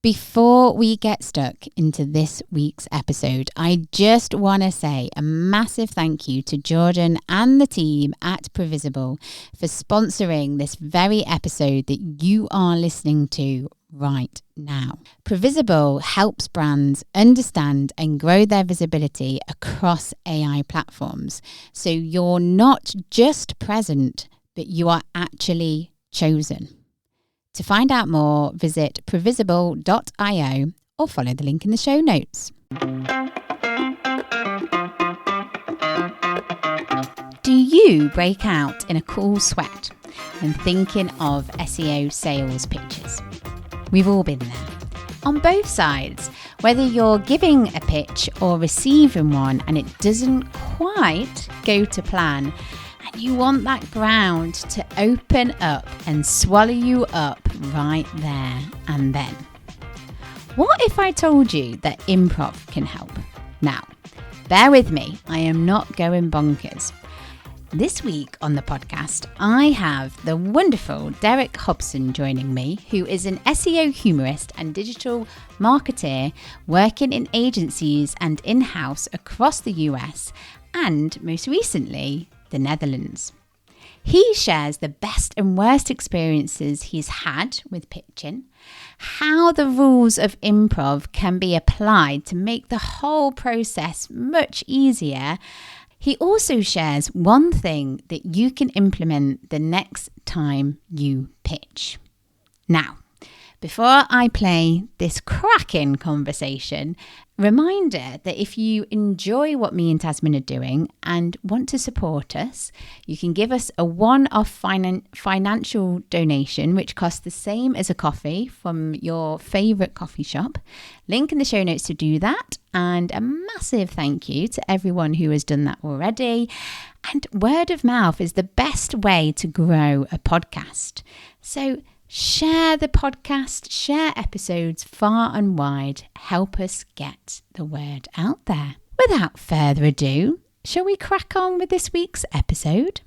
Before we get stuck into this week's episode, I just want to say a massive thank you to Jordan and the team at Previsible for sponsoring this very episode that you are listening to right now. Previsible helps brands understand and grow their visibility across AI platforms. So you're not just present, but you are actually chosen. To find out more, visit previsible.io or follow the link in the show notes. Do you break out in a cool sweat when thinking of SEO sales pitches? We've all been there. On both sides, whether you're giving a pitch or receiving one and it doesn't quite go to plan, and you want that ground to open up and swallow you up right there and then. What if I told you that improv can help? Now, bear with me, I am not going bonkers. This week on the podcast, I have the wonderful Derek Hobson joining me, who is an SEO humorist and digital marketer working in agencies and in-house across the US and, most recently, the Netherlands. He shares the best and worst experiences he's had with pitching, how the rules of improv can be applied to make the whole process much easier. He also shares one thing that you can implement the next time you pitch. Now, before I play this cracking conversation, reminder that if you enjoy what me and Tasman are doing and want to support us, you can give us a one-off financial donation, which costs the same as a coffee from your favourite coffee shop. Link in the show notes to do that. And a massive thank you to everyone who has done that already. And word of mouth is the best way to grow a podcast. So share the podcast, share episodes far and wide, help us get the word out there. Without further ado, shall we crack on with this week's episode?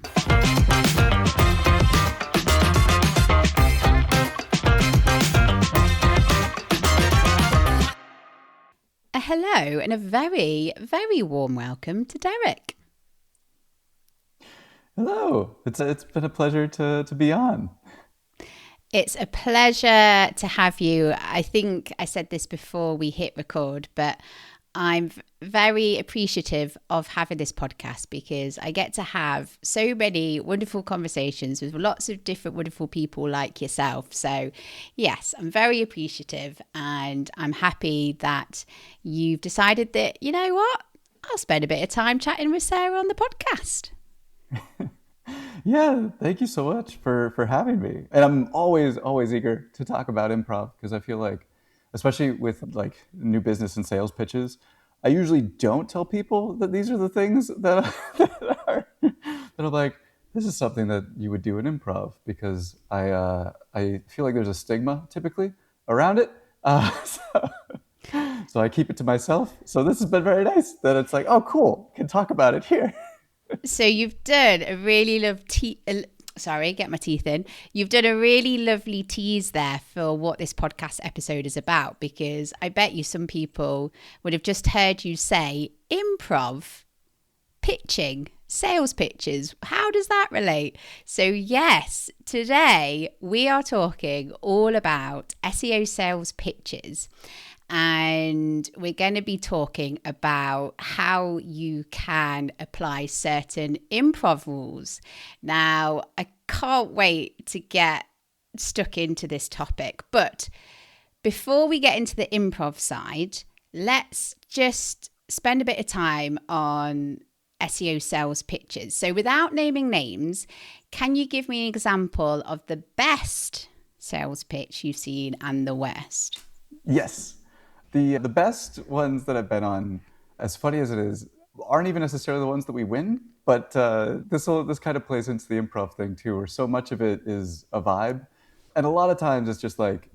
Hello and a very, very warm welcome to Derek. Hello, it's been a pleasure to be on. It's a pleasure to have you. I think I said this before we hit record, but I'm very appreciative of having this podcast because I get to have so many wonderful conversations with lots of different wonderful people like yourself. So yes, I'm very appreciative and I'm happy that you've decided that, you know what, I'll spend a bit of time chatting with Sarah on the podcast. Yeah, thank you so much for having me. And I'm always eager to talk about improv because I feel like, especially with like new business and sales pitches, I usually don't tell people that these are the things that are like, this is something that you would do in improv because I feel like there's a stigma typically around it. So I keep it to myself. So this has been very nice that it's like, oh, cool, can talk about it here. So you've done a really get my teeth in. You've done a really lovely tease there for what this podcast episode is about, because I bet you some people would have just heard you say improv, pitching, sales pitches. How does that relate? So yes, today we are talking all about SEO sales pitches. And we're going to be talking about how you can apply certain improv rules. Now, I can't wait to get stuck into this topic. But before we get into the improv side, let's just spend a bit of time on SEO sales pitches. So without naming names, can you give me an example of the best sales pitch you've seen and the worst? Yes. The best ones that I've been on, as funny as it is, aren't even necessarily the ones that we win, but this kind of plays into the improv thing too, where so much of it is a vibe. And a lot of times it's just like,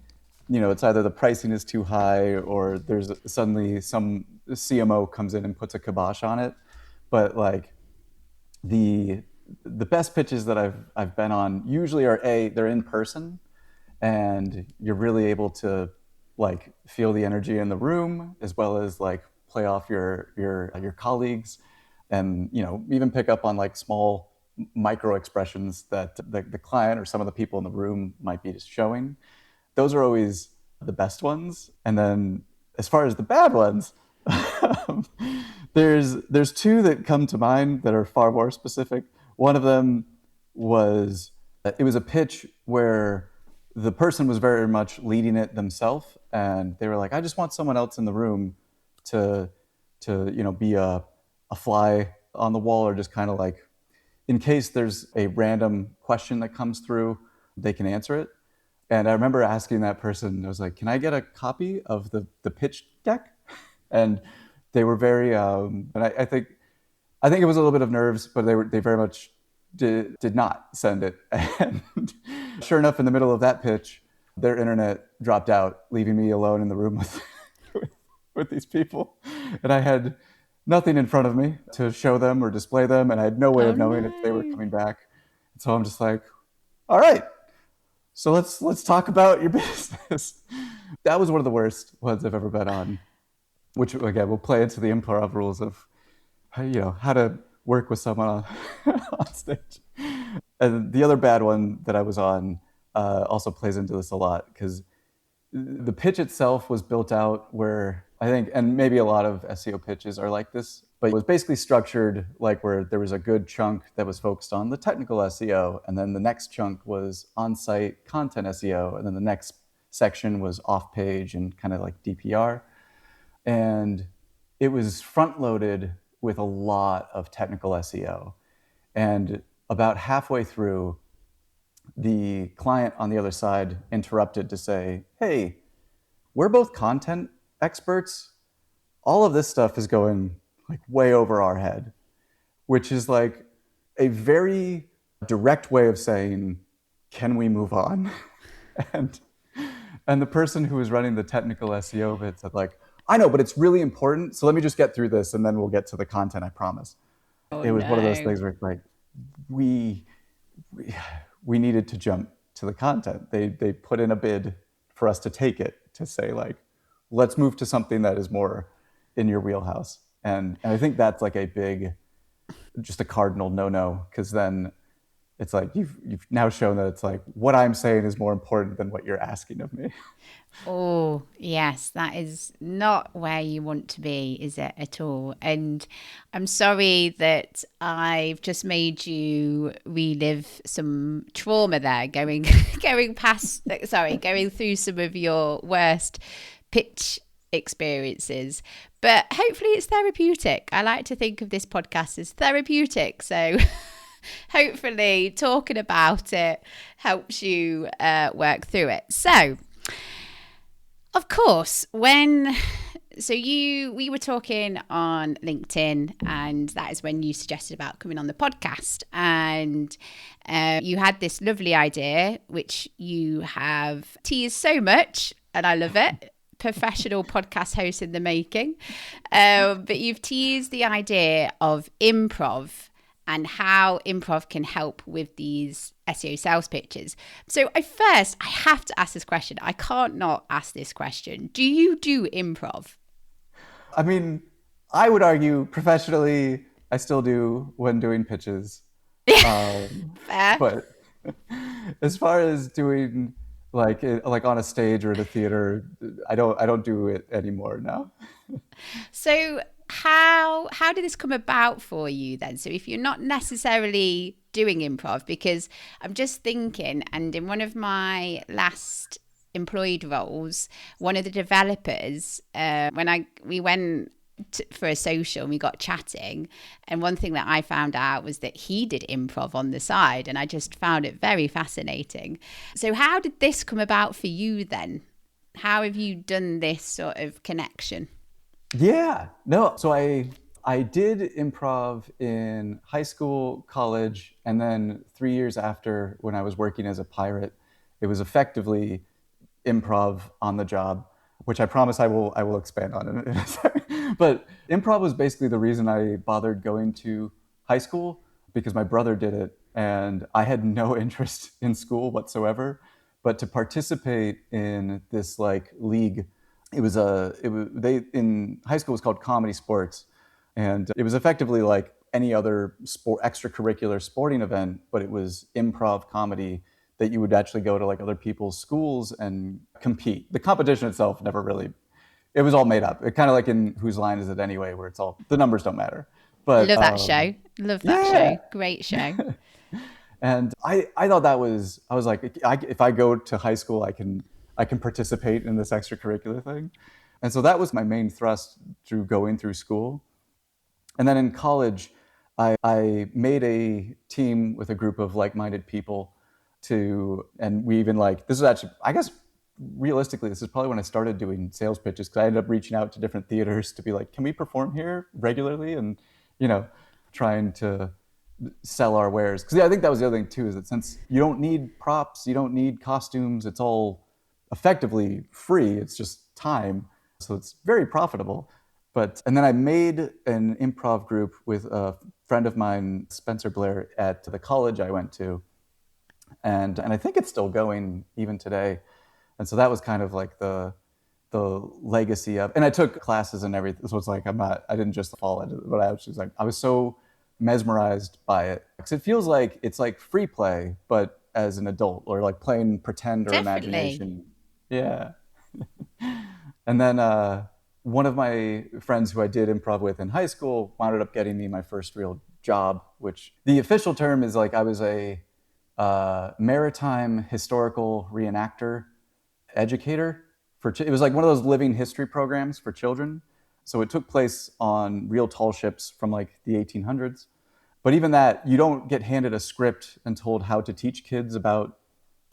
you know, it's either the pricing is too high or there's suddenly some CMO comes in and puts a kibosh on it. But like the best pitches that I've been on usually are they're in person and you're really able to like feel the energy in the room, as well as like play off your colleagues, and even pick up on like small micro expressions that the client or some of the people in the room might be just showing. Those are always the best ones. And then as far as the bad ones, there's two that come to mind that are far more specific. One of them was, it was a pitch where the person was very much leading it themselves, and they were like, I just want someone else in the room to be a fly on the wall, or just kind of like, in case there's a random question that comes through, they can answer it. And I remember asking that person, I was like, can I get a copy of the pitch deck? And they were very, and I think it was a little bit of nerves, but they very much did not send it. And sure enough, in the middle of that pitch, their internet dropped out, leaving me alone in the room with these people. And I had nothing in front of me to show them or display them, and I had no way of knowing if they were coming back. So I'm just like, all right, so let's talk about your business. That was one of the worst ones I've ever been on, which again will play into the improv rules of how to work with someone on stage. And the other bad one that I was on also plays into this a lot, because the pitch itself was built out where I think, and maybe a lot of SEO pitches are like this, but it was basically structured like where there was a good chunk that was focused on the technical SEO, and then the next chunk was on-site content SEO, and then the next section was off-page and kind of like DPR. And it was front-loaded with a lot of technical SEO. And about halfway through, the client on the other side interrupted to say, hey, we're both content experts. All of this stuff is going like way over our head, which is like a very direct way of saying, can we move on? and the person who was running the technical SEO bit said like, I know, but it's really important. So let me just get through this and then we'll get to the content, I promise. It was one of those things where like, we needed to jump to the content. They put in a bid for us to take it, to say like, let's move to something that is more in your wheelhouse. And I think that's like just a cardinal no-no, because then it's like you've now shown that it's like what I'm saying is more important than what you're asking of me. Oh, yes, that is not where you want to be, is it at all? And I'm sorry that I've just made you relive some trauma there, going through some of your worst pitch experiences. But hopefully it's therapeutic. I like to think of this podcast as therapeutic. So hopefully talking about it helps you work through it. So, of course, we were talking on LinkedIn, and that is when you suggested about coming on the podcast, and you had this lovely idea, which you have teased so much, and I love it. Professional podcast host in the making. But you've teased the idea of improv and how improv can help with these SEO sales pitches. So I have to ask this question. I can't not ask this question. Do you do improv? I mean, I would argue professionally, I still do when doing pitches. Fair. But as far as doing like on a stage or at a theater, I don't do it anymore now. So how did this come about for you then? So if you're not necessarily doing improv, because I'm just thinking, and in one of my last employed roles, one of the developers, we went for a social and we got chatting, and one thing that I found out was that he did improv on the side, and I just found it very fascinating. So how did this come about for you then? How have you done this sort of connection? Yeah, no. So I did improv in high school, college, and then 3 years after, when I was working as a pirate, it was effectively improv on the job, which I promise I will expand on in a second. But improv was basically the reason I bothered going to high school, because my brother did it and I had no interest in school whatsoever. But to participate in this like league, they in high school it was called comedy sports, and it was effectively like any other extracurricular sporting event, but it was improv comedy that you would actually go to like other people's schools and compete. The competition itself never really, it was all made up. It kind of like in Whose Line Is It Anyway, where it's all, the numbers don't matter. But Love that show. Love that yeah. show. Great show. And I thought that was, I was like, if I go to high school, I can participate in this extracurricular thing. And so that was my main thrust through going through school. And then in college, I made a team with a group of like-minded people and we even like, this is actually, I guess, realistically, this is probably when I started doing sales pitches, because I ended up reaching out to different theaters to be like, can we perform here regularly? And, trying to sell our wares. Because I think that was the other thing too, is that since you don't need props, you don't need costumes, it's all effectively free, it's just time. So it's very profitable. And then I made an improv group with a friend of mine, Spencer Blair, at the college I went to. And I think it's still going even today. And so that was kind of like the legacy of, and I took classes and everything. So it's like, I didn't just fall into it, but I was so mesmerized by it. Because it feels like it's like free play, but as an adult, or like playing pretend or Definitely. imagination. Yeah. And then one of my friends who I did improv with in high school wound up getting me my first real job, which the official term is like I was a maritime historical reenactor educator. It was like one of those living history programs for children. So it took place on real tall ships from like the 1800s. But even that, you don't get handed a script and told how to teach kids about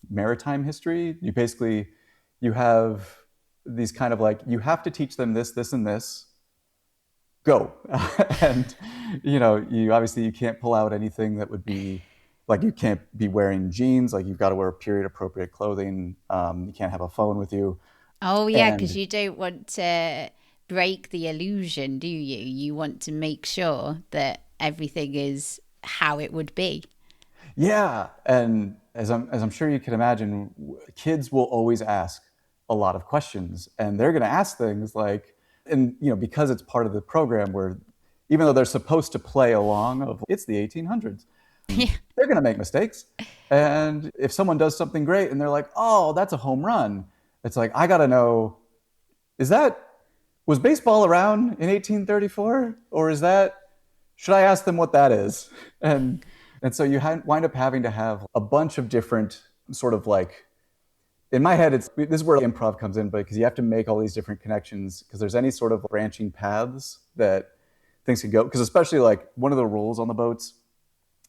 maritime history. You have these kind of like, you have to teach them this, this, and this. Go. And, you obviously you can't pull out anything that would be like, you can't be wearing jeans. Like you've got to wear period appropriate clothing. You can't have a phone with you. Oh, yeah, because you don't want to break the illusion, do you? You want to make sure that everything is how it would be. Yeah, and as I'm sure you can imagine, kids will always ask a lot of questions, and they're going to ask things like, and because it's part of the program where, even though they're supposed to play along of it's the 1800s, they're going to make mistakes. And if someone does something great and they're like, oh, that's a home run, it's like, I got to know, was baseball around in 1834? Or should I ask them what that is? And so you wind up having to have a bunch of different sort of like, in my head, this is where improv comes in, but because you have to make all these different connections, because there's any sort of branching paths that things can go. Because especially like one of the rules on the boats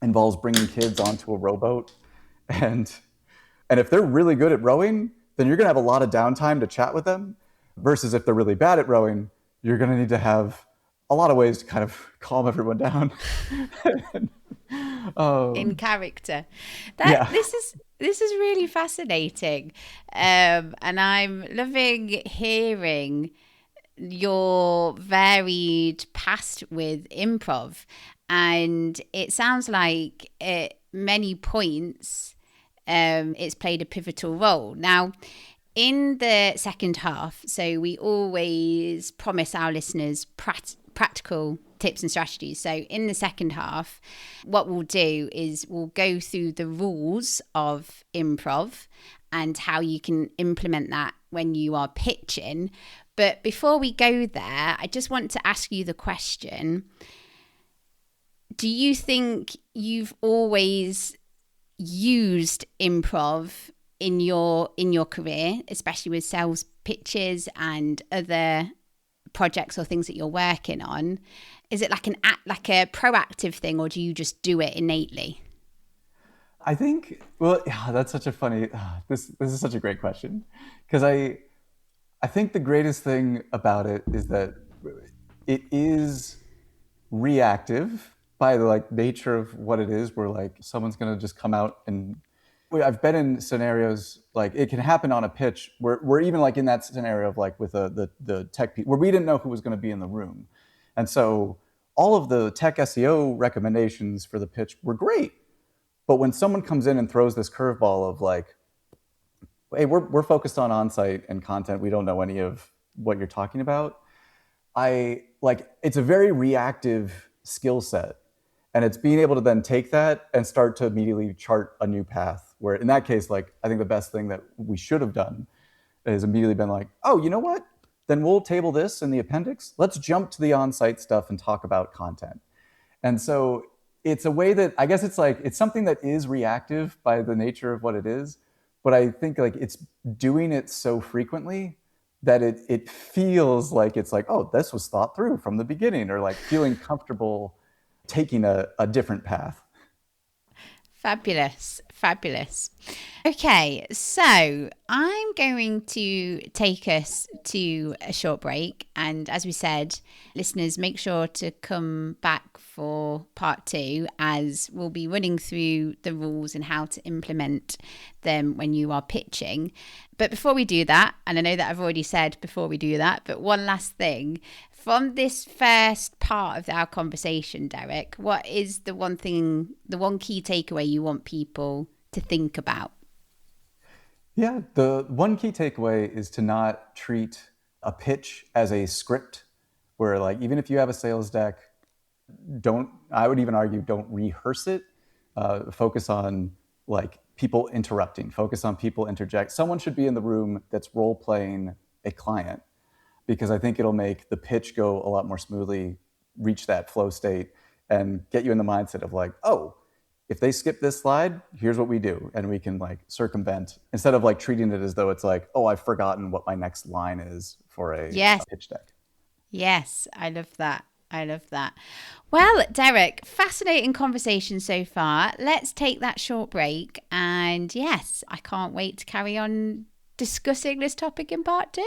involves bringing kids onto a rowboat. And if they're really good at rowing, then you're going to have a lot of downtime to chat with them, versus if they're really bad at rowing, you're going to need to have a lot of ways to kind of calm everyone down. In character. Yeah. This is really fascinating. And I'm loving hearing your varied past with improv. And it sounds like at many points it's played a pivotal role. Now, in the second half, so we always promise our listeners practical tips and strategies. So in the second half, what we'll do is we'll go through the rules of improv and how you can implement that when you are pitching. But before we go there, I just want to ask you the question: do you think you've always used improv in your career, especially with sales pitches and other projects or things that you're working on? Is it like a proactive thing, or do you just do it innately? I think, well, yeah, that's such a funny, this is such a great question, because I think the greatest thing about it is that it is reactive by the like nature of what it is, where like someone's going to just come out and I've been in scenarios like it can happen on a pitch where we're even like in that scenario of like with the tech people where we didn't know who was going to be in the room. And so all of the tech SEO recommendations for the pitch were great. But when someone comes in and throws this curveball of like, hey, we're focused on onsite and content. We don't know any of what you're talking about. It's a very reactive skill set. And it's being able to then take that and start to immediately chart a new path. Where in that case, like, I think the best thing that we should have done is immediately been like, oh, you know what? Then we'll table this in the appendix. Let's jump to the on-site stuff and talk about content. And so it's a way that, I guess it's something that is reactive by the nature of what it is. But I think like it's doing it so frequently that it feels like it's like, oh, this was thought through from the beginning, or like feeling comfortable taking a different path. Fabulous. Fabulous. Okay, so I'm going to take us to a short break. And as we said, listeners, make sure to come back for part 2, as we'll be running through the rules and how to implement them when you are pitching. But before we do that, and I know that I've already said before we do that, but one last thing. From this first part of our conversation, Derek, what is the one key takeaway you want people to think about? Yeah, the one key takeaway is to not treat a pitch as a script where, like, even if you have a sales deck, I would even argue, don't rehearse it. Focus on like people interrupting, focus on people interject. Someone should be in the room that's role playing a client, because I think it'll make the pitch go a lot more smoothly, reach that flow state, and get you in the mindset of like, oh, if they skip this slide, here's what we do. And we can like circumvent, instead of like treating it as though it's like, oh, I've forgotten what my next line is for a pitch deck. Yes, I love that. I love that. Well, Derek, fascinating conversation so far. Let's take that short break. And yes, I can't wait to carry on discussing this topic in part 2.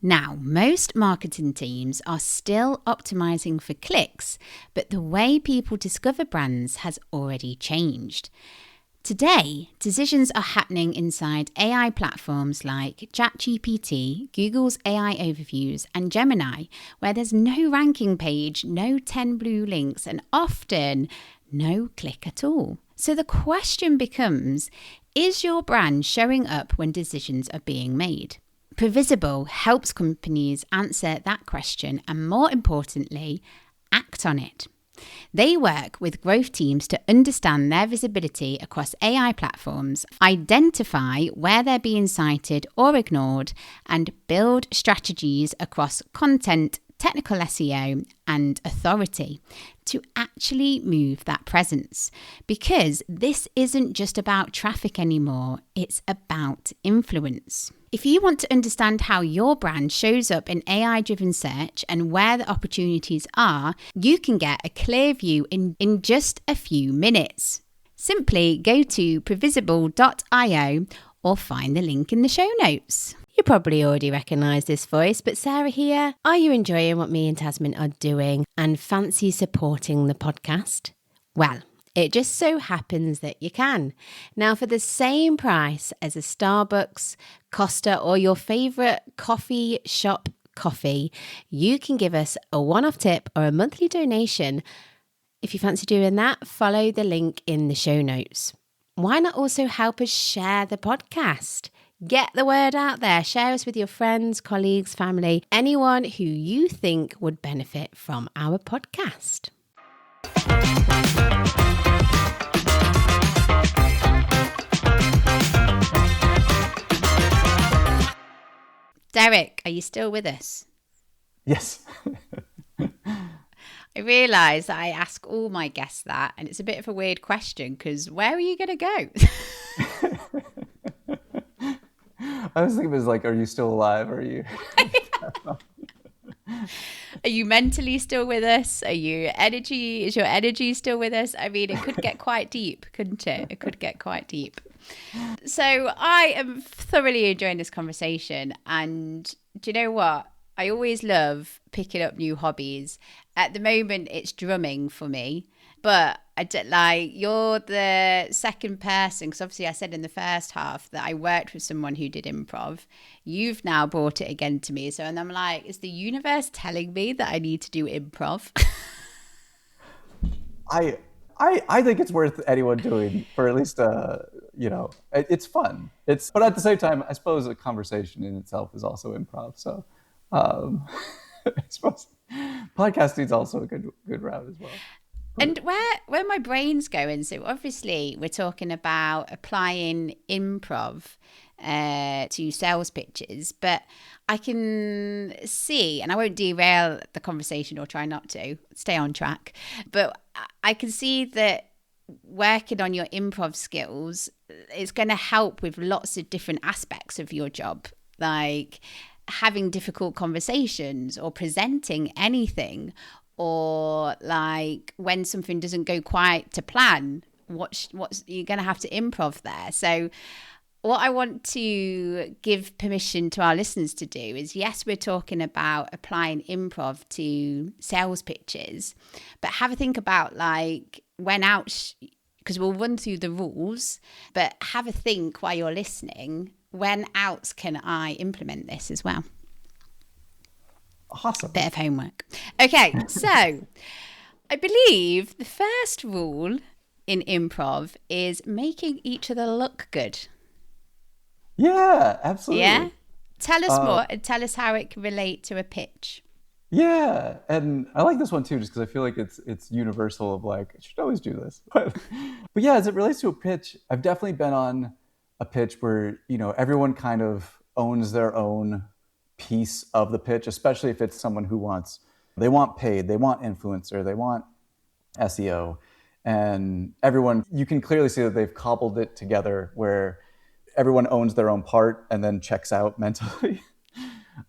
Now, most marketing teams are still optimizing for clicks, but the way people discover brands has already changed. Today, decisions are happening inside AI platforms like ChatGPT, Google's AI overviews, and Gemini, where there's no ranking page, no 10 blue links, and often no click at all. So the question becomes, is your brand showing up when decisions are being made? Previsible helps companies answer that question and, more importantly, act on it. They work with growth teams to understand their visibility across AI platforms, identify where they're being cited or ignored, and build strategies across content, technical SEO, and authority to actually move that presence. Because this isn't just about traffic anymore, it's about influence. If you want to understand how your brand shows up in AI-driven search and where the opportunities are, you can get a clear view in just a few minutes. Simply go to previsible.io or find the link in the show notes. You probably already recognise this voice, but Sarah here. Are you enjoying what me and Tasman are doing and fancy supporting the podcast? Well, it just so happens that you can. Now, for the same price as a Starbucks, Costa, or your favourite coffee shop coffee, you can give us a one-off tip or a monthly donation. If you fancy doing that, follow the link in the show notes. Why not also help us share the podcast? Get the word out there. Share us with your friends, colleagues, family, anyone who you think would benefit from our podcast. Derek, are you still with us? Yes. I realise that I ask all my guests that, and it's a bit of a weird question because where are you going to go? I was thinking it was like, are you still alive? Are you? Are you mentally still with us? Is your energy still with us? I mean, it could get quite deep, couldn't it? It could get quite deep. So I am thoroughly enjoying this conversation. And do you know what? I always love picking up new hobbies. At the moment, it's drumming for me. But you're the second person, because obviously I said in the first half that I worked with someone who did improv. You've now brought it again to me. And I'm like, is the universe telling me that I need to do improv? I I think it's worth anyone doing for at least it's fun. But at the same time, I suppose a conversation in itself is also improv. So um, I suppose podcasting is also a good route as well. And where my brain's going, so obviously we're talking about applying improv to sales pitches, but I can see, and I won't derail the conversation or try not to, stay on track, but I can see that working on your improv skills is going to help with lots of different aspects of your job, like having difficult conversations or presenting anything, or like when something doesn't go quite to plan, what's you're going to have to improv there. So what I want to give permission to our listeners to do is, yes, we're talking about applying improv to sales pitches, but have a think about like when out, because we'll run through the rules, but have a think while you're listening, when else can I implement this as well? Awesome. Bit of homework. Okay, so I believe the first rule in improv is making each other look good. Yeah, absolutely. Yeah? Tell us more and tell us how it can relate to a pitch. Yeah, and I like this one too, just because I feel like it's universal of like, I should always do this. But yeah, as it relates to a pitch, I've definitely been on a pitch where, everyone kind of owns their own piece of the pitch, especially if it's someone who they want paid, they want influencer, they want SEO. And everyone, you can clearly see that they've cobbled it together where everyone owns their own part and then checks out mentally.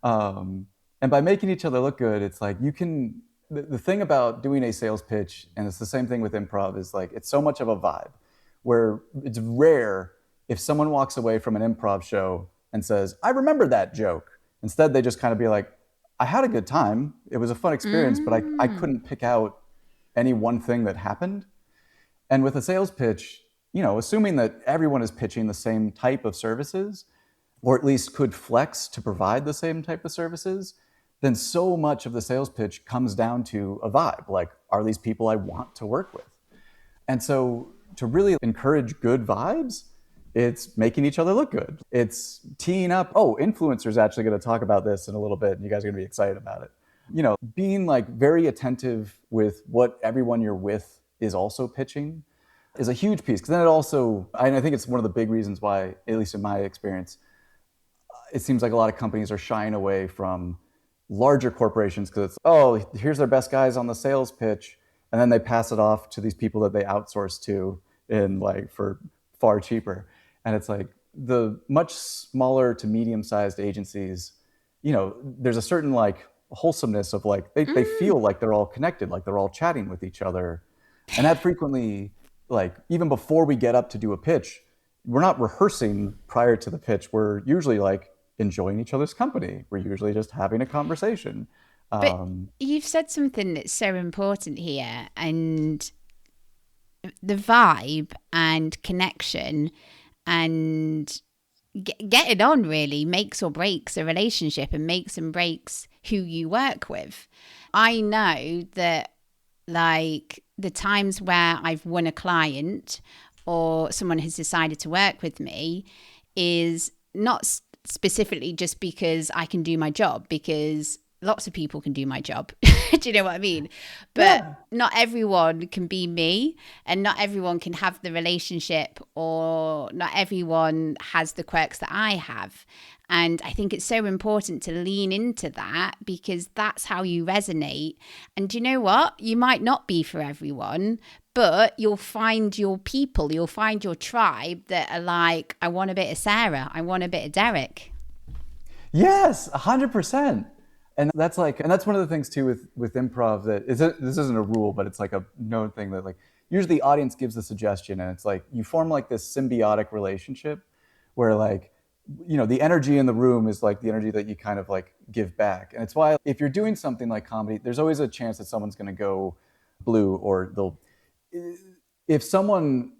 And by making each other look good, it's like the thing about doing a sales pitch, and it's the same thing with improv, is like it's so much of a vibe where it's rare if someone walks away from an improv show and says, I remember that joke. Instead, they just kind of be like, I had a good time. It was a fun experience, but I couldn't pick out any one thing that happened. And with a sales pitch, assuming that everyone is pitching the same type of services, or at least could flex to provide the same type of services, then so much of the sales pitch comes down to a vibe. Like, are these people I want to work with? And so to really encourage good vibes, it's making each other look good. It's teeing up, influencer's actually going to talk about this in a little bit, and you guys are going to be excited about it. Being like very attentive with what everyone you're with is also pitching is a huge piece. Because then it also, and I think it's one of the big reasons why, at least in my experience, it seems like a lot of companies are shying away from larger corporations because it's, here's their best guys on the sales pitch, and then they pass it off to these people that they outsource to for far cheaper. And it's like the much smaller to medium-sized agencies, there's a certain like wholesomeness of like they feel like they're all connected, like they're all chatting with each other. And that frequently, like even before we get up to do a pitch, we're not rehearsing prior to the pitch. We're usually like enjoying each other's company. We're usually just having a conversation. But you've said something that's so important here, and the vibe and connection and getting on really makes or breaks a relationship and makes and breaks who you work with. I know that like the times where I've won a client or someone has decided to work with me is not specifically just because I can do my job, because lots of people can do my job. Do you know what I mean? But not everyone can be me, and not everyone can have the relationship, or not everyone has the quirks that I have. And I think it's so important to lean into that, because that's how you resonate. And do you know what? You might not be for everyone, but you'll find your people, you'll find your tribe that are like, I want a bit of Sarah, I want a bit of Derek. Yes, 100%. And that's one of the things too with improv that this isn't a rule, but it's like a known thing that like usually the audience gives the suggestion, and it's like you form like this symbiotic relationship where like, the energy in the room is like the energy that you kind of like give back. And it's why if you're doing something like comedy, there's always a chance that someone's going to go blue, or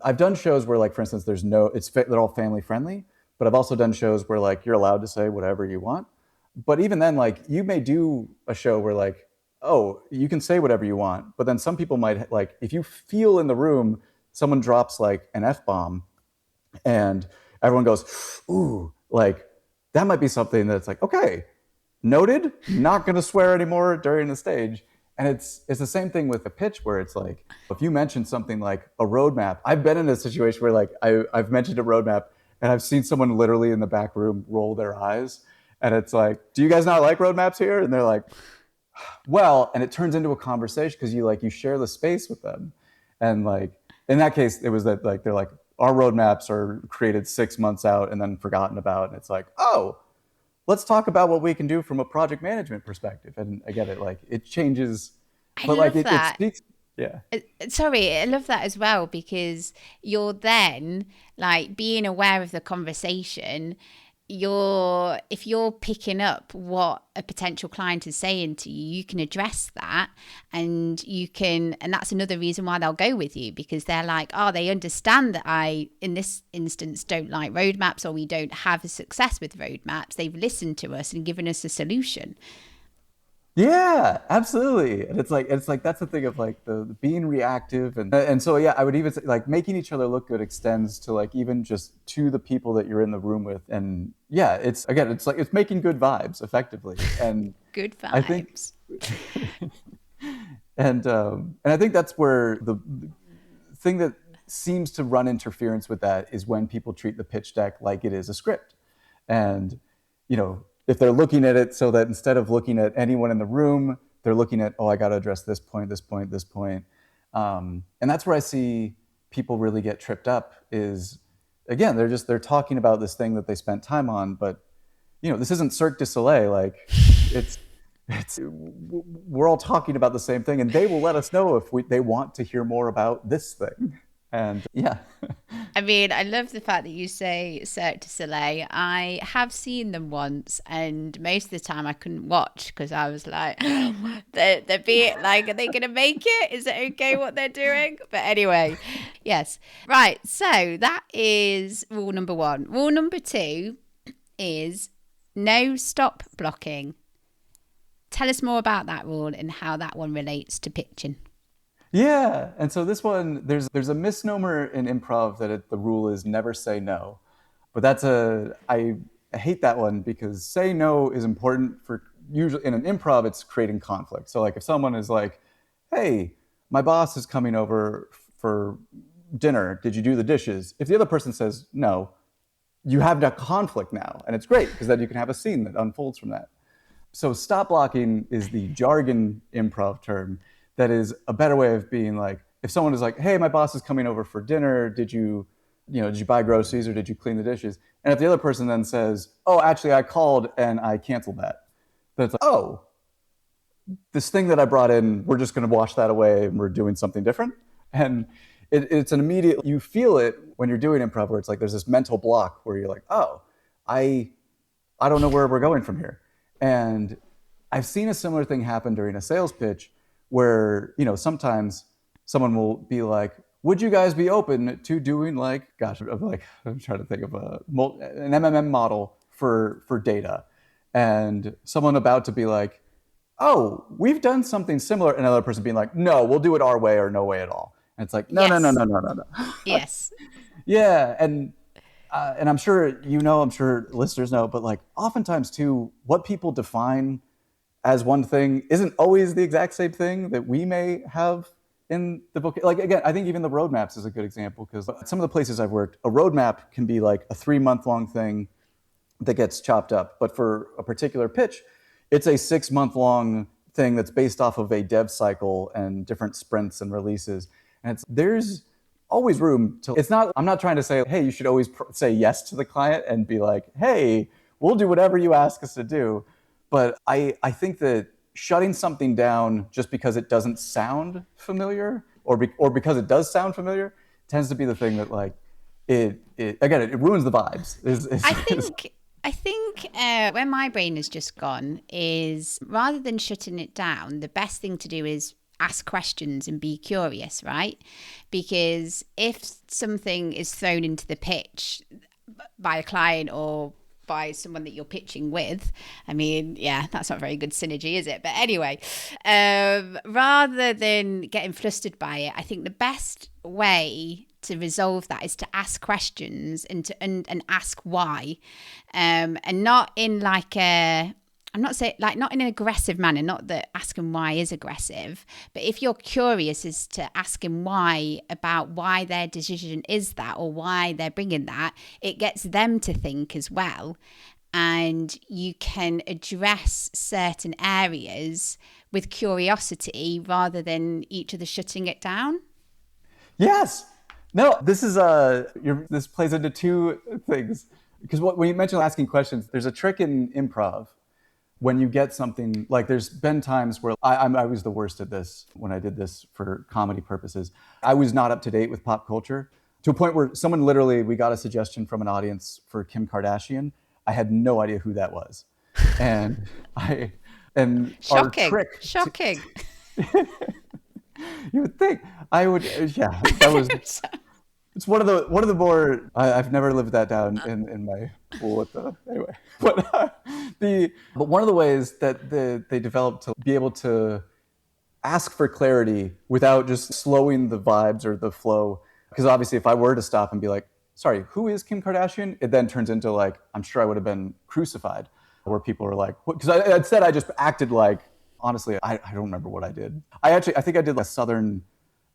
I've done shows where like, for instance, they're all family friendly, but I've also done shows where like you're allowed to say whatever you want. But even then, like you may do a show where like oh, you can say whatever you want, but then some people might like, if you feel in the room someone drops like an F-bomb and everyone goes, ooh, like that might be something that's like, okay, noted, not going to swear anymore during the stage. And it's the same thing with a pitch where it's like, if you mention something like a roadmap, I've been in a situation where like I've mentioned a roadmap and I've seen someone literally in the back room roll their eyes. And it's like, do you guys not like roadmaps here? And they're like, well, and it turns into a conversation because you share the space with them. And like, in that case, it was that like, they're like, our roadmaps are created 6 months out and then forgotten about. And it's like, oh, let's talk about what we can do from a project management perspective. And I get it, like it changes, I but like love it that. speaks. Yeah. Sorry, I love that as well because you're then like being aware of the conversation. If you're picking up what a potential client is saying to you, you can address that, and that's another reason why they'll go with you, because they're like, oh, they understand that I, in this instance, don't like roadmaps, or we don't have a success with roadmaps. They've listened to us and given us a solution. Yeah, absolutely. And it's like that's the thing of like the being reactive and so yeah, I would even say like making each other look good extends to like even just to the people that you're in the room with. And yeah, it's like it's making good vibes effectively. And Good I think vibes. and I think that's where the thing that seems to run interference with that is when people treat the pitch deck like it is a script. And, if they're looking at it so that instead of looking at anyone in the room, they're looking at, oh, I got to address this point, this point, this point. And that's where I see people really get tripped up is, again, they're talking about this thing that they spent time on, but, this isn't Cirque du Soleil. Like we're all talking about the same thing, and they will let us know if they want to hear more about this thing. And yeah. I mean, I love the fact that you say Cirque du Soleil. I have seen them once, and most of the time I couldn't watch because I was like, they're being like, are they going to make it? Is it okay what they're doing? But anyway, yes. Right. So that is rule number 1. Rule number 2 is no stop blocking. Tell us more about that rule and how that one relates to pitching. Yeah, and so this one, there's a misnomer in improv that the rule is never say no, but I hate that one because say no is important for usually in an improv it's creating conflict. So like if someone is like, hey, my boss is coming over for dinner, did you do the dishes? If the other person says no, you have that conflict now, and it's great because then you can have a scene that unfolds from that. So stop blocking is the jargon improv term that is a better way of being like, if someone is like, hey, my boss is coming over for dinner, did you buy groceries or did you clean the dishes? And if the other person then says, oh, actually I called and I canceled that, then it's like, oh, this thing that I brought in, we're just going to wash that away and we're doing something different. And it's an immediate, you feel it when you're doing improv where it's like there's this mental block where you're like, oh, I don't know where we're going from here. And I've seen a similar thing happen during a sales pitch where, sometimes someone will be like, would you guys be open to doing like, gosh, I'm trying to think of an MMM model for data. And someone about to be like, oh, we've done something similar. And another person being like, no, we'll do it our way or no way at all. And it's like, no, Yes. no. Yes. Yeah. And I'm sure, I'm sure listeners know, but like oftentimes too, what people define as one thing isn't always the exact same thing that we may have in the book. Like, again, I think even the roadmaps is a good example because some of the places I've worked, a roadmap can be like a 3-month-long thing that gets chopped up. But for a particular pitch, it's a 6-month-long thing that's based off of a dev cycle and different sprints and releases. And there's always room to, I'm not trying to say, hey, you should always say yes to the client and be like, hey, we'll do whatever you ask us to do. But I think that shutting something down just because it doesn't sound familiar or because it does sound familiar tends to be the thing that like it ruins the vibes. I think where my brain has just gone is rather than shutting it down, the best thing to do is ask questions and be curious, right? Because if something is thrown into the pitch by a client or by someone that you're pitching with. I mean, yeah, that's not very good synergy, is it? But anyway, rather than getting flustered by it, I think the best way to resolve that is to ask questions and ask why, and not in like a, I'm not saying like not in an aggressive manner, not that asking why is aggressive, but if you're curious as to asking why about why their decision is that or why they're bringing that, it gets them to think as well. And you can address certain areas with curiosity rather than each other shutting it down. Yes. No, this is this plays into two things. Because when you mentioned asking questions, there's a trick in improv when you get something like, there's been times where I was the worst at this when I did this for comedy purposes. I was not up to date with pop culture to a point where someone literally, we got a suggestion from an audience for Kim Kardashian. I had no idea who that was. And Shocking. our trick. Shocking. You would think I would, yeah, that was, it's one of the more, I've never lived that down in my pool at the, anyway. But one of the ways that they developed to be able to ask for clarity without just slowing the vibes or the flow, because obviously if I were to stop and be like, sorry, who is Kim Kardashian? It then turns into like, I'm sure I would have been crucified, where people are like, because instead I just acted like, honestly, I don't remember what I did. I think I did like Southern,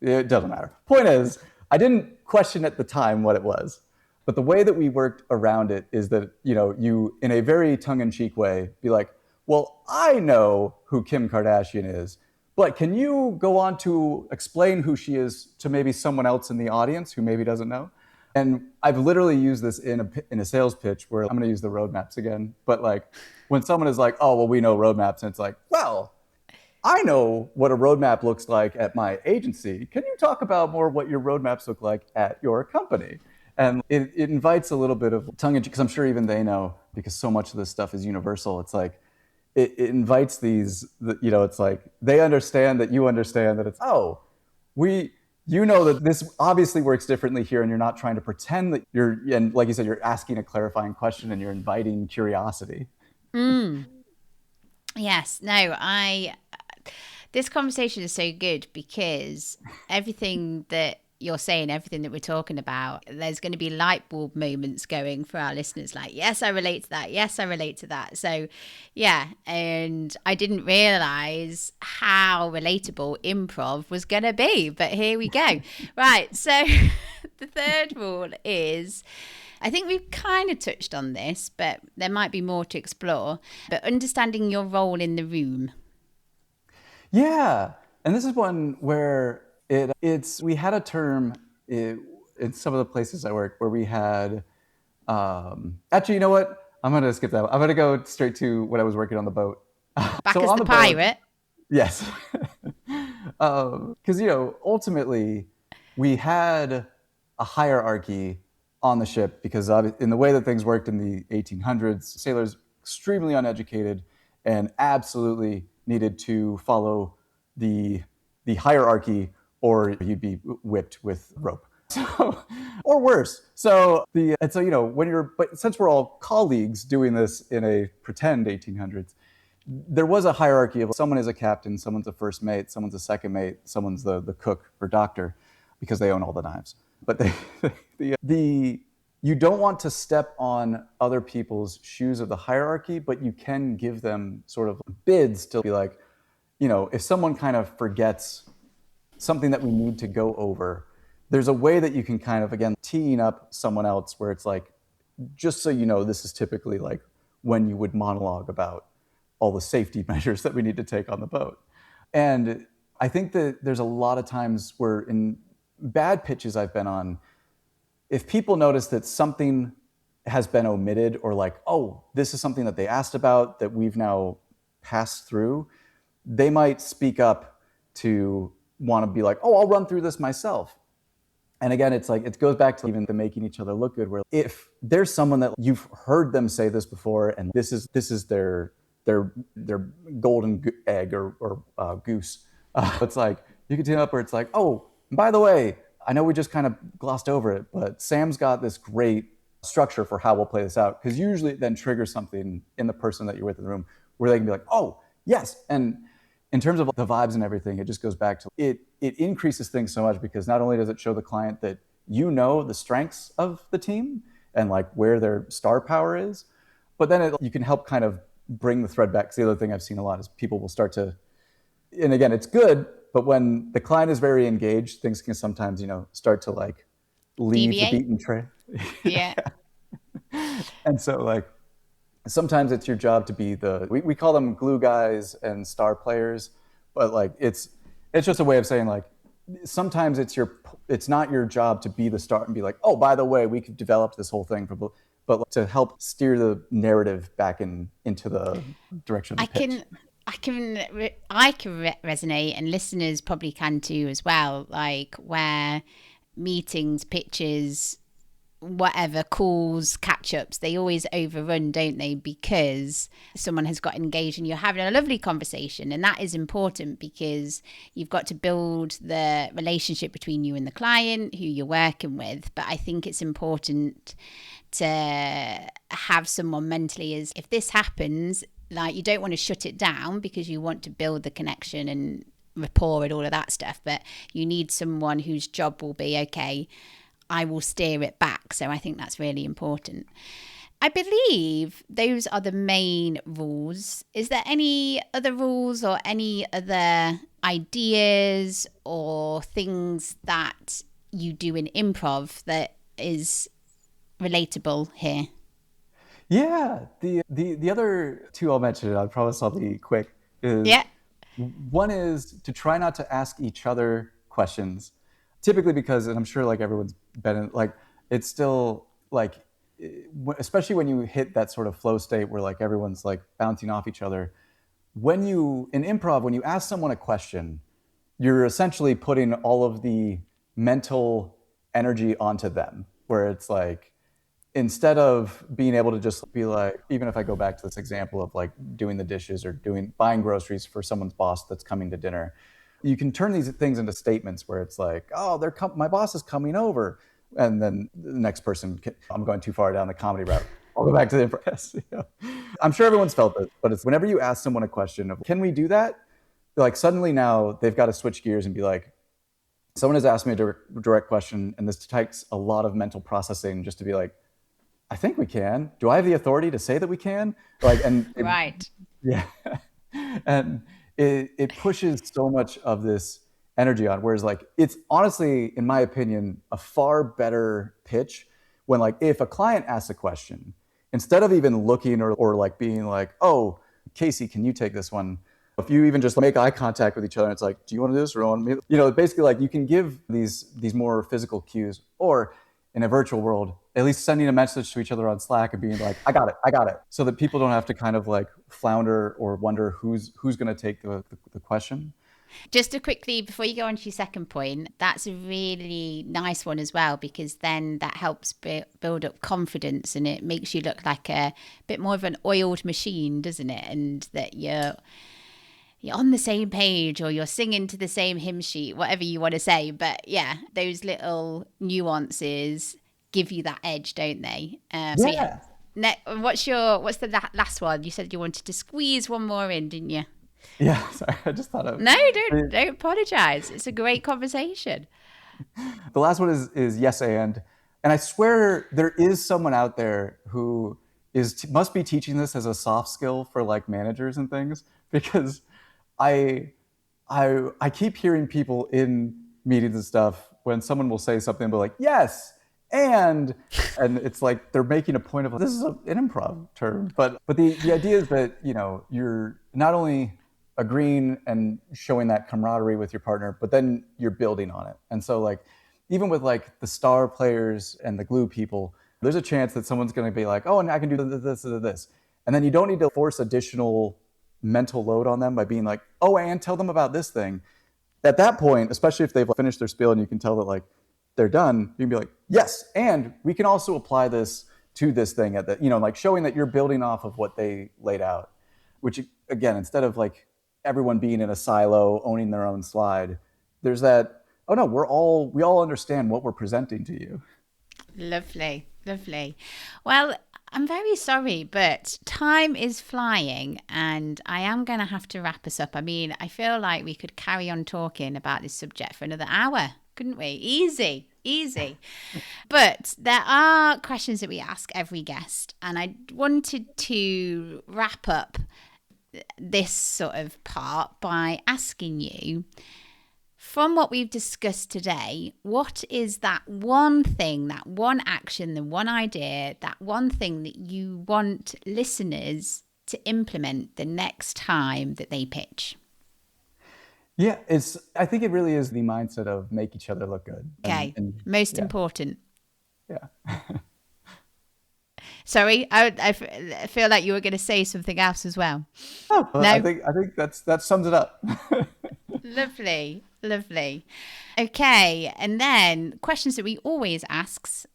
it doesn't matter. Point is, I didn't question at the time what it was. But the way that we worked around it is that, you, in a very tongue-in-cheek way, be like, well, I know who Kim Kardashian is, but can you go on to explain who she is to maybe someone else in the audience who maybe doesn't know? And I've literally used this in a sales pitch where I'm going to use the roadmaps again. But like when someone is like, oh, well, we know roadmaps. And it's like, well, I know what a roadmap looks like at my agency. Can you talk about more what your roadmaps look like at your company? And it invites a little bit of tongue-in-cheek, because I'm sure even they know, because so much of this stuff is universal. It's like, it invites these, it's like, they understand that you understand that it's, oh, you know that this obviously works differently here, and you're not trying to pretend that and like you said, you're asking a clarifying question and you're inviting curiosity. Yes, no, this conversation is so good because everything that you're saying, everything that we're talking about, there's going to be light bulb moments going for our listeners. Like, yes, I relate to that. Yes, I relate to that. So, yeah. And I didn't realize how relatable improv was going to be, but here we go. Right. So the third rule is, I think we've kind of touched on this, but there might be more to explore, but understanding your role in the room. Yeah. And this is one where we had a term in some of the places I work where we had, actually, you know what? I'm going to skip that. I'm going to go straight to when I was working on the boat. Back as the pirate? Yes. Because, ultimately, we had a hierarchy on the ship because in the way that things worked in the 1800s, sailors extremely uneducated and absolutely needed to follow the hierarchy, or you'd be whipped with rope. So, or worse. So but since we're all colleagues doing this in a pretend 1800s, there was a hierarchy of someone is a captain, someone's a first mate, someone's a second mate, someone's the cook or doctor, because they own all the knives. But you don't want to step on other people's shoes of the hierarchy, but you can give them sort of bids to be like, if someone kind of forgets something that we need to go over, there's a way that you can kind of, again, teeing up someone else where it's like, just so you know, this is typically like when you would monologue about all the safety measures that we need to take on the boat. And I think that there's a lot of times where in bad pitches I've been on, if people notice that something has been omitted or like, oh, this is something that they asked about that we've now passed through, they might speak up to want to be like, oh, I'll run through this myself. And again, it's like, it goes back to even the making each other look good, where if there's someone that you've heard them say this before and this is their golden egg or goose, it's like, you can team up where it's like, oh, by the way, I know we just kind of glossed over it, but Sam's got this great structure for how we'll play this out. Because usually it then triggers something in the person that you're with in the room where they can be like, oh, yes. And in terms of the vibes and everything, it just goes back to it increases things so much, because not only does it show the client that you know the strengths of the team and like where their star power is, but then you can help kind of bring the thread back. Because the other thing I've seen a lot is people will start to, and again, it's good, but when the client is very engaged, things can sometimes, start to like leave Deviate. the beaten trail. Yeah. And so like, sometimes it's your job to be we call them glue guys and star players, but like it's just a way of saying like, sometimes it's not your job to be the star and be like, oh, by the way, we could develop this whole thing but to help steer the narrative back into the direction of the pitch. I can resonate, and listeners probably can too as well. Like where meetings, pitches, whatever, calls, catch-ups, they always overrun, don't they? Because someone has got engaged and you're having a lovely conversation, and that is important because you've got to build the relationship between you and the client who you're working with. But I think it's important to have someone mentally, as if this happens, like you don't want to shut it down because you want to build the connection and rapport and all of that stuff, but you need someone whose job will be, okay, I will steer it back. So I think that's really important. I believe those are the main rules. Is there any other rules or any other ideas or things that you do in improv that is relatable here? Yeah, the other two I'll mention, and I promise I'll be quick, is one is to try not to ask each other questions. Typically because, and I'm sure like everyone's been in, like, it's still like, especially when you hit that sort of flow state where like everyone's like bouncing off each other. In improv, when you ask someone a question, you're essentially putting all of the mental energy onto them, where it's like, instead of being able to just be like, even if I go back to this example of like doing the dishes or buying groceries for someone's boss that's coming to dinner, you can turn these things into statements where it's like, oh, my boss is coming over. And then the next person, I'm going too far down the comedy route. I'll go back to the improv. I'm sure everyone's felt this, but it's whenever you ask someone a question of, can we do that? Like suddenly now they've got to switch gears and be like, someone has asked me a direct question, and this takes a lot of mental processing just to be like, I think we can. Do I have the authority to say that we can? Like, and right. Yeah. And it pushes so much of this energy on, whereas like, it's honestly, in my opinion, a far better pitch when like, if a client asks a question, instead of even looking or like being like, oh, Casey, can you take this one? If you even just make eye contact with each other, it's like, do you want to do this or want me? Basically like you can give these more physical cues, or in a virtual world, at least sending a message to each other on Slack and being like, I got it. So that people don't have to kind of like flounder or wonder who's going to take the question. Just to quickly, before you go on to your second point, that's a really nice one as well, because then that helps build up confidence, and it makes you look like a bit more of an oiled machine, doesn't it? And that you're on the same page, or you're singing to the same hymn sheet, whatever you want to say. But yeah, those little nuances give you that edge, don't they? So yeah. What's the last one? You said you wanted to squeeze one more in, didn't you? Yeah, sorry. I just thought of... No, don't apologize. It's a great conversation. The last one is yes and I swear there is someone out there who must be teaching this as a soft skill for like managers and things, because I keep hearing people in meetings and stuff when someone will say something but like, yes, and it's like they're making a point of this is an improv term, but the idea is that you're not only agreeing and showing that camaraderie with your partner, but then you're building on it. And so like, even with like the star players and the glue people, there's a chance that someone's going to be like, oh, and I can do this, and then you don't need to force additional mental load on them by being like, oh, and tell them about this thing. At that point, especially if they've finished their spiel and you can tell that like they're done, you can be like, yes, and we can also apply this to this thing at the, like showing that you're building off of what they laid out, which again, instead of like everyone being in a silo, owning their own slide, there's that, oh no, we all understand what we're presenting to you. Lovely. Lovely. Well, I'm very sorry, but time is flying and I am going to have to wrap us up. I mean, I feel like we could carry on talking about this subject for another hour, couldn't we? Easy, easy. But there are questions that we ask every guest, and I wanted to wrap up this sort of part by asking you, from what we've discussed today, what is that one thing, that one action, the one idea, that one thing that you want listeners to implement the next time that they pitch? Yeah, I think it really is the mindset of make each other look good. Okay, most important. Yeah. Sorry, I feel like you were going to say something else as well. Oh, well, No? I think that sums it up. Lovely, lovely. Okay, and then questions that we always asks.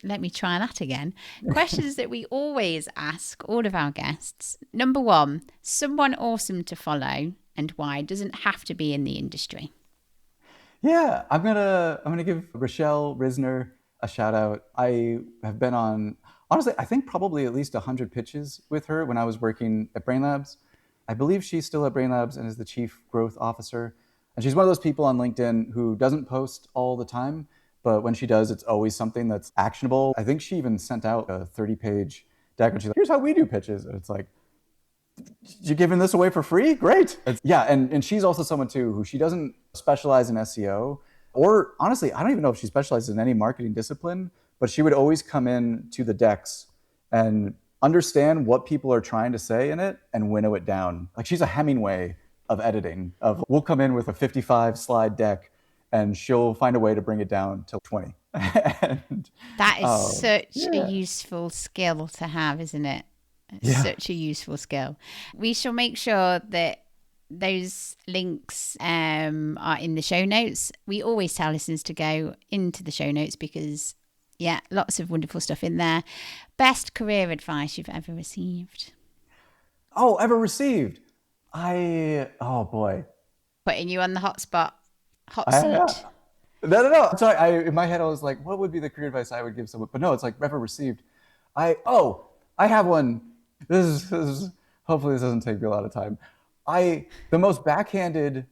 Let me try that again. Questions that we always ask all of our guests. Number one, someone awesome to follow and why. Doesn't have to be in the industry. Yeah, I'm gonna give Rochelle Risner a shout out. I have been on, honestly, I think probably at least 100 pitches with her when I was working at Brain Labs. I believe she's still at Brain Labs and is the chief growth officer. And she's one of those people on LinkedIn who doesn't post all the time, but when she does, it's always something that's actionable. I think she even sent out a 30-page deck and she's like, here's how we do pitches. And it's like, you're giving this away for free? Great. Yeah, and she's also someone too who she doesn't specialize in SEO, or honestly, I don't even know if she specializes in any marketing discipline, but she would always come in to the decks and understand what people are trying to say in it and winnow it down. Like she's a Hemingway of editing. We'll come in with a 55 slide deck and she'll find a way to bring it down to 20. And, that is such a useful skill to have, isn't it? Such a useful skill. We shall make sure that those links are in the show notes. We always tell listeners to go into the show notes because, lots of wonderful stuff in there. Best career advice you've ever received? Oh, ever received? Oh boy. Putting you on the hot spot. Hot seat. No. I'm sorry. In my head, I was like, what would be the career advice I would give someone? But no, it's like ever received. I have one. This is hopefully this doesn't take me a lot of time. The most backhanded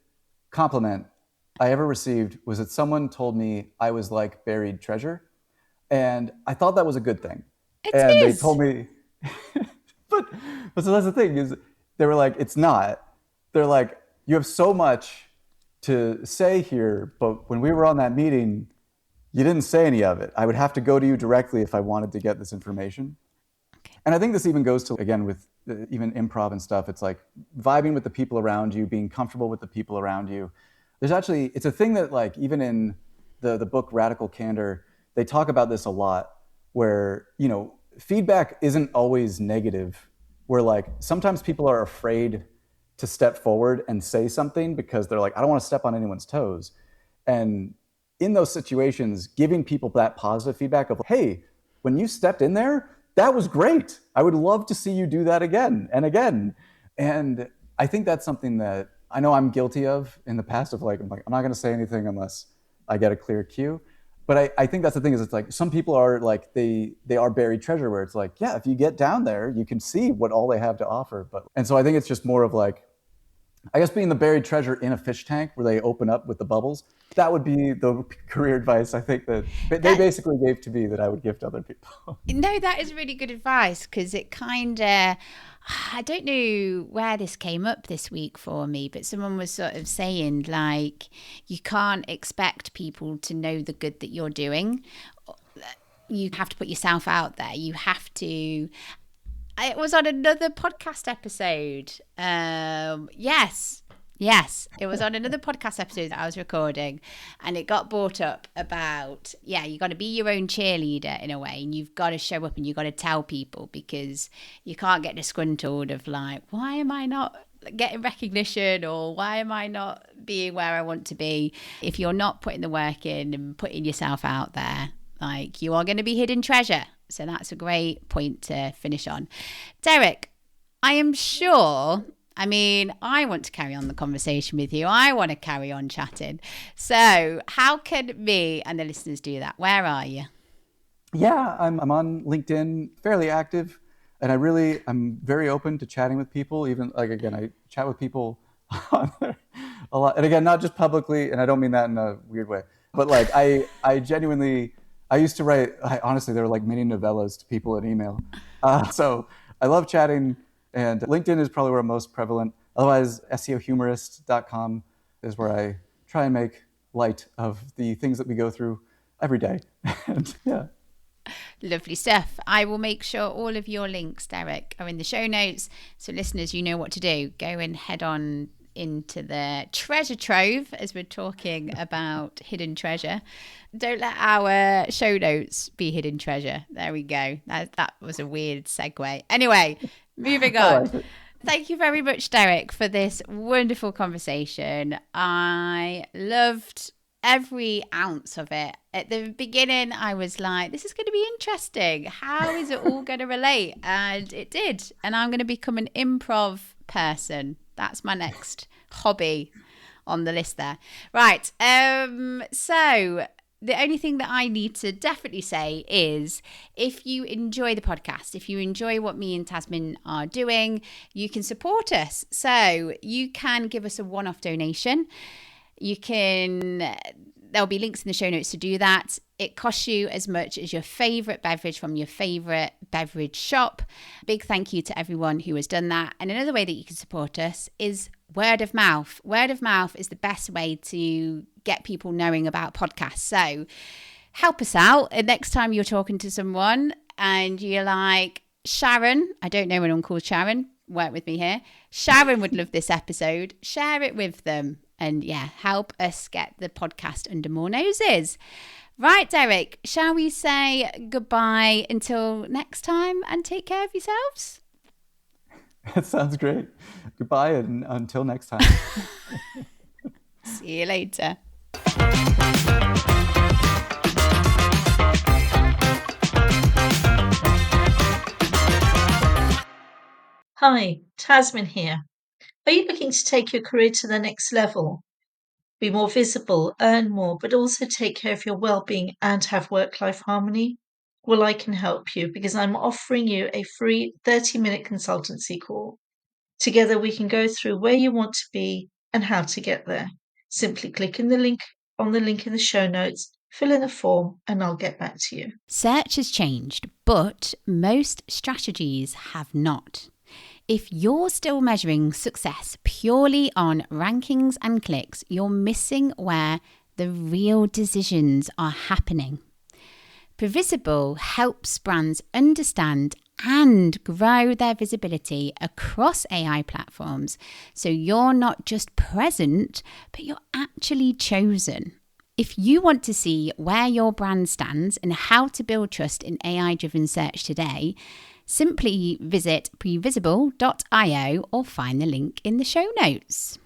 compliment I ever received was that someone told me I was like buried treasure, and I thought that was a good thing. They told me, but so that's the thing is they were like, it's not. They're like, you have so much to say here, but when we were on that meeting, you didn't say any of it. I would have to go to you directly if I wanted to get this information. And I think this even goes to, again, with even improv and stuff, it's like vibing with the people around you, being comfortable with the people around you. It's a thing that like, even in the book Radical Candor, they talk about this a lot where, feedback isn't always negative, where like sometimes people are afraid to step forward and say something because they're like, I don't want to step on anyone's toes. And in those situations, giving people that positive feedback of, hey, when you stepped in there, that was great. I would love to see you do that again and again. And I think that's something that I know I'm guilty of in the past of I'm not going to say anything unless I get a clear cue. But I think that's the thing is it's like some people are like, they are buried treasure where it's like, yeah, if you get down there, you can see what all they have to offer. And so I think it's just more of like, I guess being the buried treasure in a fish tank where they open up with the bubbles, that would be the career advice I think that they basically gave to me that I would give to other people. No, that is really good advice because it kind of, I don't know where this came up this week for me, but someone was sort of saying like, you can't expect people to know the good that you're doing. You have to put yourself out there. You have to. It was on another podcast episode. Yes, it was on another podcast episode that I was recording, and it got brought up about, you got to be your own cheerleader in a way, and you've got to show up and you've got to tell people because you can't get disgruntled of like, why am I not getting recognition or why am I not being where I want to be? If you're not putting the work in and putting yourself out there, like you are going to be hidden treasure. So that's a great point to finish on. Derek, I am sure, I want to carry on the conversation with you. I want to carry on chatting. So how can me and the listeners do that? Where are you? Yeah, I'm on LinkedIn, fairly active, and I'm very open to chatting with people. Even like again, I chat with people on there a lot, and again, not just publicly, and I don't mean that in a weird way, but like I genuinely, I used to write. Honestly, there were like mini novellas to people in email. So I love chatting, and LinkedIn is probably where I'm most prevalent. Otherwise, SEOhumorist.com is where I try and make light of the things that we go through every day. And yeah. Lovely stuff. I will make sure all of your links, Derek, are in the show notes. So listeners, you know what to do. Go and head on into the treasure trove as we're talking about hidden treasure. Don't let our show notes be hidden treasure. There we go. That was a weird segue. Anyway, moving on. Like Thank you very much, Derek, for this wonderful conversation. I loved every ounce of it. At the beginning, I was like, this is going to be interesting. How is it all going to relate? And it did. And I'm going to become an improv person. That's my next hobby on the list there. Right. So the only thing that I need to definitely say is if you enjoy the podcast, if you enjoy what me and Tasmin are doing, you can support us. So you can give us a one-off donation. There'll be links in the show notes to do that. It costs you as much as your favorite beverage from your favorite beverage shop. Big thank you to everyone who has done that. And another way that you can support us is word of mouth. Word of mouth is the best way to get people knowing about podcasts. So help us out. And next time you're talking to someone and you're like, Sharon, I don't know anyone called Sharon, work with me here. Sharon would love this episode. Share it with them. And yeah, help us get the podcast under more noses. Right, Derek, shall we say goodbye until next time and take care of yourselves? That sounds great. Goodbye and until next time. See you later. Hi, Tasmin here. Are you looking to take your career to the next level? Be more visible, earn more, but also take care of your well-being and have work-life harmony? Well, I can help you because I'm offering you a free 30-minute consultancy call. Together we can go through where you want to be and how to get there. Simply click on the link in the show notes, fill in a form, and I'll get back to you. Search has changed, but most strategies have not. If you're still measuring success purely on rankings and clicks, you're missing where the real decisions are happening. Previsible helps brands understand and grow their visibility across AI platforms, so you're not just present, but you're actually chosen. If you want to see where your brand stands and how to build trust in AI-driven search today, simply visit previsible.io or find the link in the show notes.